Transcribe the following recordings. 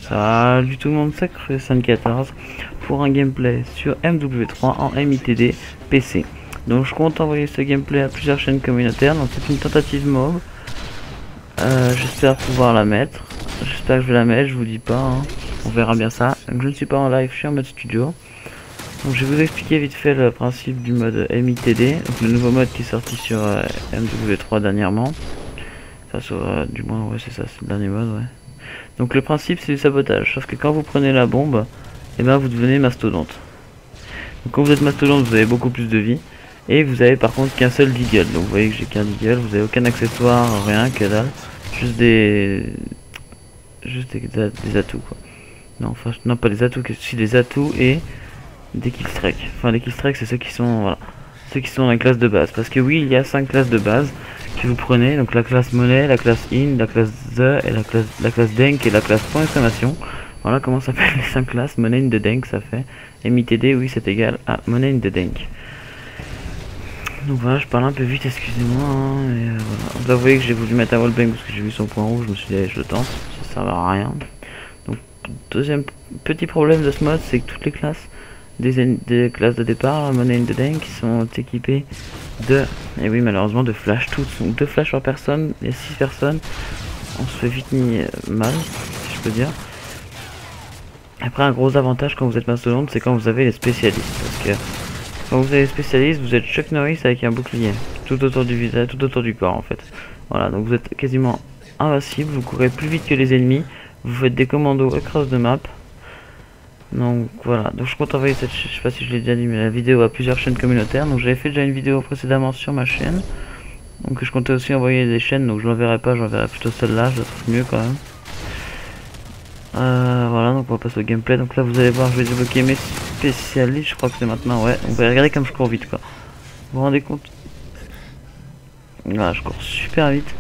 Salut tout le monde, c'est Creux14 pour un gameplay sur MW3 en MITD PC. Donc je compte envoyer ce gameplay à plusieurs chaînes communautaires, donc c'est une tentative mob. J'espère pouvoir la mettre, j'espère que je vais la mettre, je vous dis pas, hein. On verra bien ça. Donc je ne suis pas en live, je suis en mode studio. Donc je vais vous expliquer vite fait le principe du mode MITD, donc le nouveau mode qui est sorti sur MW3 dernièrement. Ça du moins ouais c'est ça, c'est le dernier mode, ouais. Donc le principe c'est du sabotage, sauf que quand vous prenez la bombe, et ben vous devenez mastodonte. Donc quand vous êtes mastodonte vous avez beaucoup plus de vie, et vous avez par contre qu'un seul deagle. Donc vous voyez que j'ai qu'un deagle, vous avez aucun accessoire, rien, que dalle, juste des atouts quoi. Non, enfin non pas des atouts, que si des atouts et des killstrikes. Enfin les killstrikes c'est ceux qui sont voilà, ceux qui sont dans la classe de base. Parce que oui il y a 5 classes de base que vous prenez, donc la classe monnaie, la classe in, la classe the et la classe denk et la classe point d'exclamation. Voilà comment s'appellent les 5 classes. Monnaie in the denk ça fait MITD, oui c'est égal à monnaie in the denk. Donc voilà, je parle un peu vite, excusez-moi, hein, et voilà. Vous avouez que j'ai voulu mettre un wallbang parce que j'ai vu son point rouge, je me suis dit allez, je le tente, ça sert à rien. Donc deuxième petit problème de ce mode, c'est que toutes les classes des classes de départ, monnaie in the denk, qui sont équipées de, et oui malheureusement de flash, toutes sont 2 flashs par personne, et 6 personnes, on se fait vite mis mal, si je peux dire. Après un gros avantage quand vous êtes mastodonte, c'est quand vous avez les spécialistes, parce que quand vous avez les spécialistes, vous êtes Chuck Norris avec un bouclier, tout autour du visage, tout autour du corps en fait. Voilà, donc vous êtes quasiment invincible, vous courez plus vite que les ennemis, vous faites des commandos across the map. Donc voilà, donc je compte envoyer cette, je sais pas si je l'ai déjà dit, mais la vidéo à plusieurs chaînes communautaires. Donc j'avais fait déjà une vidéo précédemment sur ma chaîne, donc je comptais aussi envoyer des chaînes, donc je l'enverrai pas, j'enverrai plutôt celle-là, je la trouve mieux quand même. Voilà, donc on va passer au gameplay. Donc là vous allez voir, je vais débloquer mes spécialistes, je crois que c'est maintenant, ouais. Vous allez regarder comme je cours vite quoi. Vous vous rendez compte? Voilà, je cours super vite.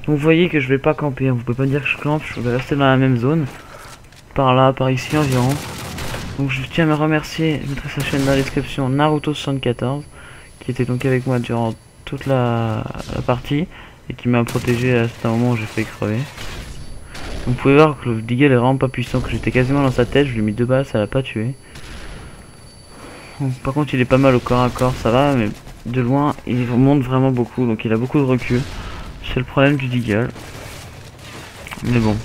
Donc vous voyez que je vais pas camper, hein. Vous pouvez pas me dire que je campe, je vais rester dans la même zone. Par là, par ici environ. Donc je tiens à me remercier, je mettrai sa chaîne dans la description, Naruto74, qui était donc avec moi durant toute la partie, et qui m'a protégé à ce moment où j'ai failli crever. Donc vous pouvez voir que le deagle est vraiment pas puissant, que j'étais quasiment dans sa tête, je lui ai mis 2 balles, ça l'a pas tué. Donc, par contre il est pas mal au corps à corps, ça va, mais de loin il monte vraiment beaucoup, donc il a beaucoup de recul. C'est le problème du deagle. Mais bon.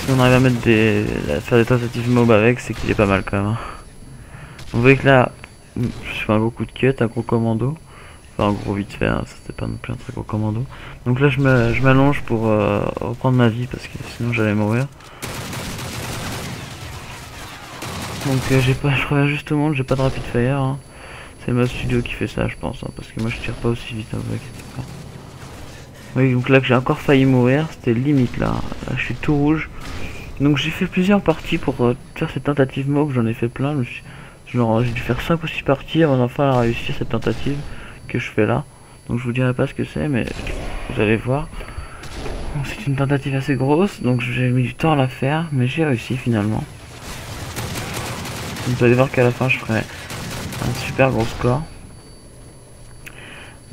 Si on arrive à mettre faire des tentatives mob avec, c'est qu'il est pas mal quand même. Hein. Vous voyez que là, je fais un gros coup de cut, un gros commando. Enfin un gros vite fait, hein, c'était pas non plus un très gros commando. Donc là je m'allonge pour reprendre ma vie parce que sinon j'allais mourir. Donc je reviens juste au monde, j'ai pas de rapid fire. Hein. C'est le mode studio qui fait ça je pense, hein, parce que moi je tire pas aussi vite, hein, vous inquiétez pas. Oui donc là que j'ai encore failli mourir, c'était limite là. Là je suis tout rouge. Donc j'ai fait plusieurs parties pour faire cette tentative mob, j'en ai fait plein. J'ai dû faire 5 ou 6 parties avant d'enfin réussir cette tentative que je fais là. Donc je vous dirai pas ce que c'est, mais vous allez voir. C'est une tentative assez grosse, donc j'ai mis du temps à la faire, mais j'ai réussi finalement. Vous allez voir qu'à la fin je ferai un super gros score.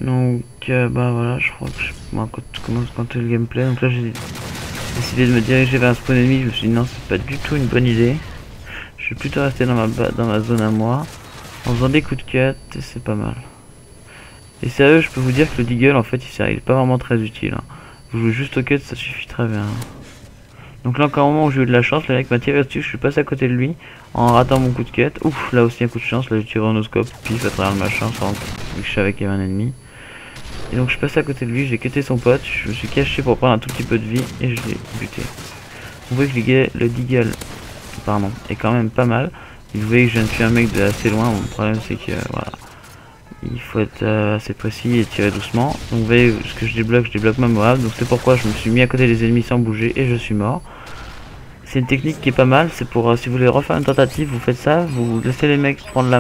Donc bah voilà, je crois que je commence quand le gameplay. Donc là j'ai décidé de me diriger vers un spawn ennemi, je me suis dit non c'est pas du tout une bonne idée. Je vais plutôt rester dans ma zone à moi, en faisant des coups de cut, c'est pas mal. Et sérieux, je peux vous dire que le deagle en fait il est pas vraiment très utile. Hein. Vous jouez juste au cut, ça suffit très bien. Donc là encore un moment où j'ai eu de la chance, le mec m'a tiré dessus, je suis passé à côté de lui en ratant mon coup de cut. Ouf, là aussi un coup de chance, là j'ai tiré en oscope, pif à travers le machin, sans que je savais qu'il y avait un ennemi. Et donc je suis passé à côté de lui, j'ai cuté son pote, je me suis caché pour prendre un tout petit peu de vie et je l'ai buté. Vous voyez que le deagle pardon, est quand même pas mal. Et vous voyez que je viens de tuer un mec de assez loin, mon problème c'est que voilà. Il faut être assez précis et tirer doucement. Donc vous voyez ce que je débloque ma Moab. Donc c'est pourquoi je me suis mis à côté des ennemis sans bouger et je suis mort. C'est une technique qui est pas mal. C'est pour si vous voulez refaire une tentative, vous faites ça. Vous laissez les mecs prendre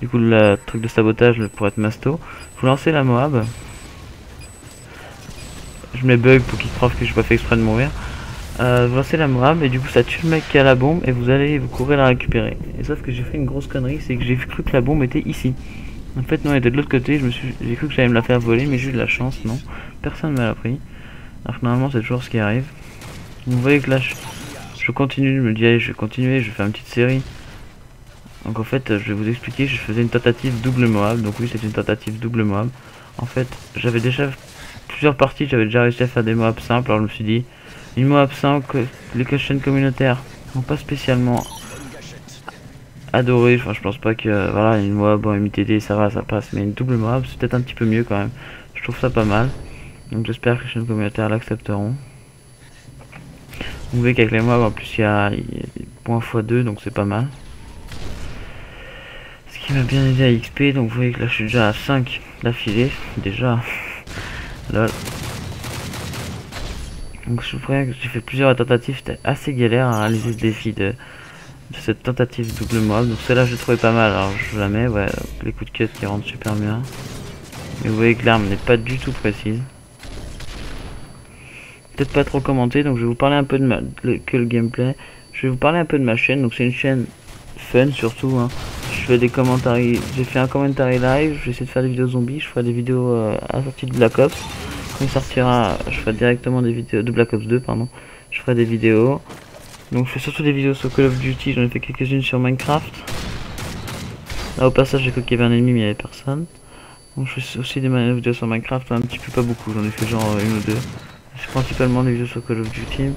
du coup le truc de sabotage pour être masto. Vous lancez la Moab. Je mets bug pour qu'il prouve que je n'ai pas fait exprès de mourir. Vous lancez la Moab et du coup ça tue le mec qui a la bombe et vous courez la récupérer. Et sauf que j'ai fait une grosse connerie, c'est que j'ai cru que la bombe était ici. En fait non, elle était de l'autre côté, j'ai cru que j'allais me la faire voler, mais j'ai eu de la chance, non. Personne ne me l'a pris. Alors que normalement c'est toujours ce qui arrive. Vous voyez que là je continue, je me dis allez je vais continuer, je vais faire une petite série. Donc en fait je vais vous expliquer, je faisais une tentative double Moab, donc oui c'est une tentative double Moab. En fait j'avais déjà plusieurs parties, j'avais déjà réussi à faire des Moab simples, alors je me suis dit, une Moab simple, les chaînes communautaires n'ont pas spécialement adoré, enfin je pense pas que, voilà, une Moab en MITD ça va, ça passe, mais une double Moab c'est peut-être un petit peu mieux quand même, je trouve ça pas mal. Donc j'espère que les chaînes communautaires l'accepteront. Vous voyez qu'avec les Moab en plus il y a point x2 donc c'est pas mal. Ce qui m'a bien aidé à XP, donc vous voyez que là je suis déjà à 5 d'affilée, déjà. Lol. Donc je vous préviens que j'ai fait plusieurs tentatives, c'était assez galère à réaliser ce défi de cette tentative double Moab. Donc celle-là je l'ai trouvé pas mal, alors je la mets, ouais, les coups de cut qui rentrent super bien. Mais vous voyez que l'arme n'est pas du tout précise. Peut-être pas trop commenté, donc je vais vous parler un peu de que le gameplay. Je vais vous parler un peu de ma chaîne, donc c'est une chaîne fun surtout, hein. Je fais des commentaires, j'ai fait un commentaire live, je vais essayer de faire des vidéos zombies, je ferai des vidéos à la sortie de Black Ops. Quand il sortira, je ferai directement des vidéos de Black Ops 2, pardon. Je ferai des vidéos. Donc je fais surtout des vidéos sur Call of Duty, j'en ai fait quelques-unes sur Minecraft. Là au passage j'ai cru qu'il y avait un ennemi mais il n'y avait personne. Donc je fais aussi des vidéos sur Minecraft, un petit peu, pas beaucoup, j'en ai fait genre une ou deux. C'est principalement des vidéos sur Call of Duty.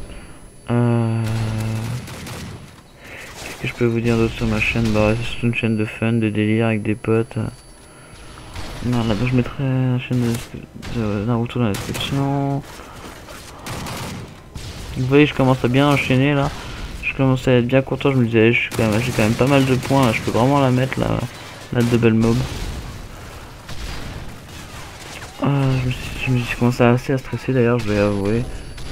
Qu'est-ce que je peux vous dire d'autre sur ma chaîne? Bah c'est surtout une chaîne de fun, de délire avec des potes. Non, là-bas je mettrai la chaîne de Naruto dans la description. Vous voyez, je commence à bien enchaîner là. Je commence à être bien content. Je me disais, j'ai quand même pas mal de points là. Je peux vraiment la mettre là, la double mob. Je me suis commencé assez à stresser d'ailleurs, je vais avouer.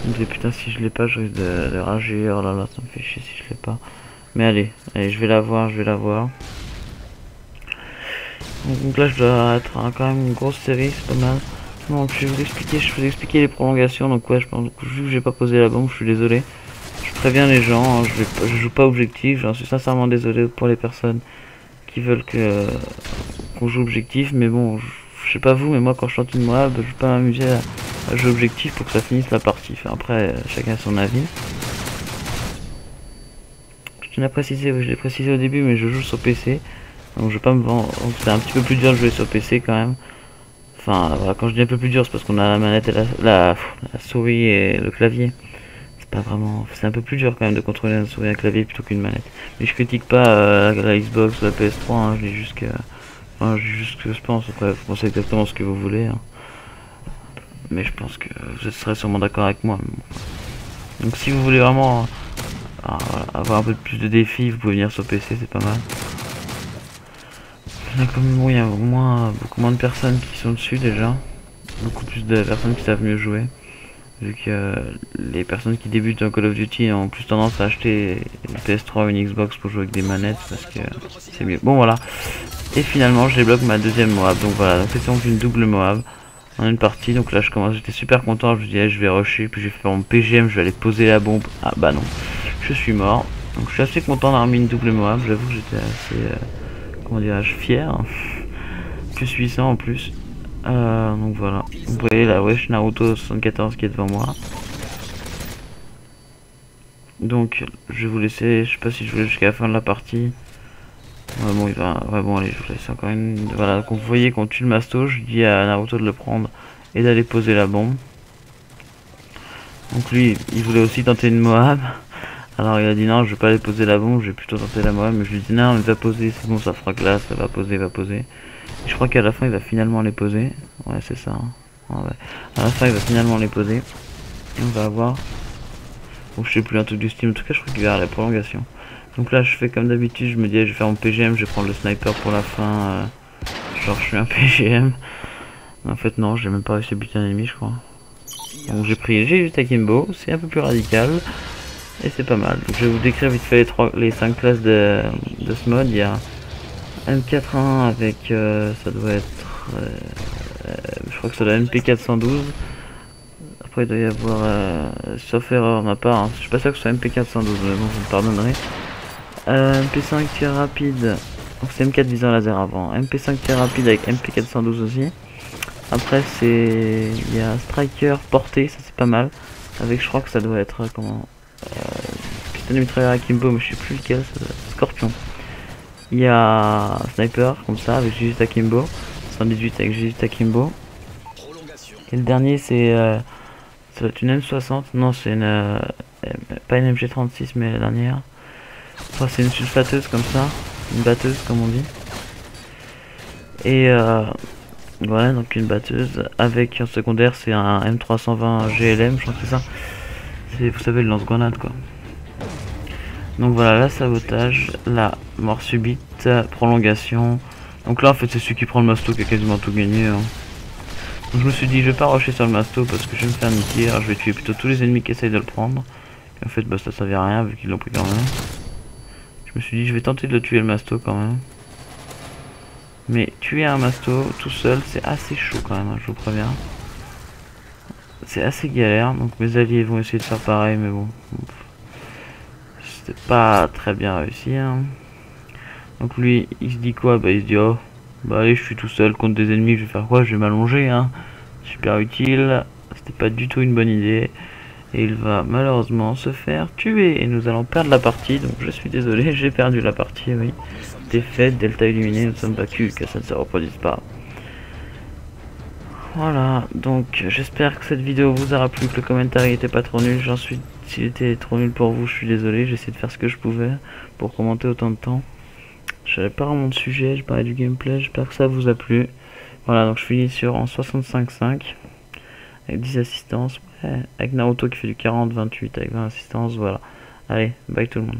Je me disais, putain, si je l'ai pas, je risque de rager. Oh là là, ça me fait chier si je l'ai pas. Mais allez, je vais la voir, Donc là, je dois être quand même une grosse série, c'est pas mal. Donc je vais vous expliquer les prolongations. Donc ouais, je pense que vu que j'ai pas posé la bombe, je suis désolé. Je préviens les gens, hein, je joue pas objectif, j'en suis sincèrement désolé pour les personnes qui veulent qu'on joue objectif, mais bon, je sais pas vous, mais moi quand je chante une Moab, je vais pas m'amuser à jouer objectif pour que ça finisse la partie. Enfin, après, chacun a son avis. Je tiens à préciser, je l'ai précisé au début, mais je joue sur PC, donc je vais pas me vendre. C'est un petit peu plus dur de jouer sur PC quand même. Enfin, voilà, quand je dis un peu plus dur, c'est parce qu'on a la manette et la souris et le clavier. C'est pas vraiment... C'est un peu plus dur quand même de contrôler la souris et un clavier plutôt qu'une manette. Mais je critique pas la Xbox ou la PS3, hein, je dis juste que... Enfin, je dis juste que je pense, après, vous pensez exactement ce que vous voulez. Hein. Mais je pense que vous serez sûrement d'accord avec moi. Donc si vous voulez vraiment avoir un peu plus de défis, vous pouvez venir sur PC, c'est pas mal. Comme bon, il y a beaucoup moins de personnes qui sont dessus déjà. Beaucoup plus de personnes qui savent mieux jouer. Vu que les personnes qui débutent dans Call of Duty ont plus tendance à acheter une PS3 ou une Xbox pour jouer avec des manettes parce que c'est mieux. Bon voilà. Et finalement je débloque ma deuxième Moab. Donc voilà, donc c'est donc une double Moab en une partie. Donc là j'étais super content, je me disais je vais rusher, puis je vais faire mon PGM, je vais aller poser la bombe. Ah bah non, je suis mort. Donc je suis assez content d'avoir mis une double Moab, j'avoue que j'étais assez... comment dirais-je, fier, plus 800 en plus. Donc voilà, vous voyez la wesh Naruto 74 qui est devant moi. Donc je vais vous laisser, je sais pas si je vais jusqu'à la fin de la partie. Ouais, bon, bon allez, je vous laisse encore une. Voilà, donc vous voyez qu'on tue le masto, je dis à Naruto de le prendre et d'aller poser la bombe. Donc lui, il voulait aussi tenter une Moab. Alors il a dit non, je vais pas aller poser la bombe, je vais plutôt tenter la Moab. Mais je lui dis non, mais va poser, c'est bon, ça fera glace, ça va poser, va poser. Et je crois qu'à la fin il va finalement les poser. Ouais, c'est ça. Hein. Ouais. À la fin il va finalement les poser. Et on va voir. Bon, je sais plus, un truc du Steam. En tout cas, je crois qu'il va y avoir la prolongation. Donc là, je fais comme d'habitude, je me dis, je vais faire mon PGM, je vais prendre le sniper pour la fin. Genre, je suis un PGM. En fait, non, j'ai même pas réussi à buter un ennemi, je crois. Donc j'ai eu Takimbo, c'est un peu plus radical. Et c'est pas mal. Donc je vais vous décrire vite fait les 5 classes de ce mode. Il y a M4A1 avec, ça doit être, je crois que ça doit être MP412. Après il doit y avoir, sauf erreur de ma part, hein. Je suis pas sûr que ce soit MP412, mais bon vous me pardonnerez. MP5 tir rapide, donc c'est M4 visant laser avant. MP5 tir rapide avec MP412 aussi. Après il y a Striker portée, ça c'est pas mal. Avec je crois que ça doit être, comment... putain de mitrailleur Akimbo, mais je sais plus lequel, Scorpion. Il y a Sniper, comme ça, avec juste Akimbo. 118 avec juste Akimbo. Et le dernier, c'est ça doit être une M60. Non, c'est une... pas une MG36, mais la dernière. Enfin, c'est une sulfateuse comme ça. Une batteuse, comme on dit. Et voilà, donc une batteuse. Avec en secondaire, c'est un M320 GLM, je crois que c'est ça. C'est, vous savez, le lance-grenade, quoi. Donc voilà, la sabotage, la mort subite, prolongation. Donc là, en fait, c'est celui qui prend le masto qui a quasiment tout gagné. Hein. Donc je me suis dit, je vais pas rusher sur le masto parce que je vais me faire niquer. Alors je vais tuer plutôt tous les ennemis qui essayent de le prendre. Et en fait, bah ça servait à rien vu qu'ils l'ont pris quand même. Je me suis dit, je vais tenter de le tuer le masto quand même. Mais tuer un masto tout seul, c'est assez chaud quand même, hein, je vous préviens. C'est assez galère, donc mes alliés vont essayer de faire pareil, mais bon. C'était pas très bien réussi. Hein. Donc lui, il se dit quoi? Bah il se dit, oh, bah allez, je suis tout seul contre des ennemis, je vais faire quoi? Je vais m'allonger, hein. Super utile. C'était pas du tout une bonne idée. Et il va malheureusement se faire tuer. Et nous allons perdre la partie, donc je suis désolé, j'ai perdu la partie, oui. Défaite, Delta éliminé, nous sommes battus, que ça ne se reproduise pas. Voilà, donc j'espère que cette vidéo vous aura plu, que le commentaire était pas trop nul. J'en suis, s'il était trop nul pour vous, je suis désolé, j'ai essayé de faire ce que je pouvais pour commenter autant de temps. J'avais pas vraiment de sujet, je parlais du gameplay, j'espère que ça vous a plu. Voilà, donc je finis sur en 65.5 avec 10 assistances, ouais, avec Naruto qui fait du 40-28 avec 20 assistances, voilà. Allez, bye tout le monde.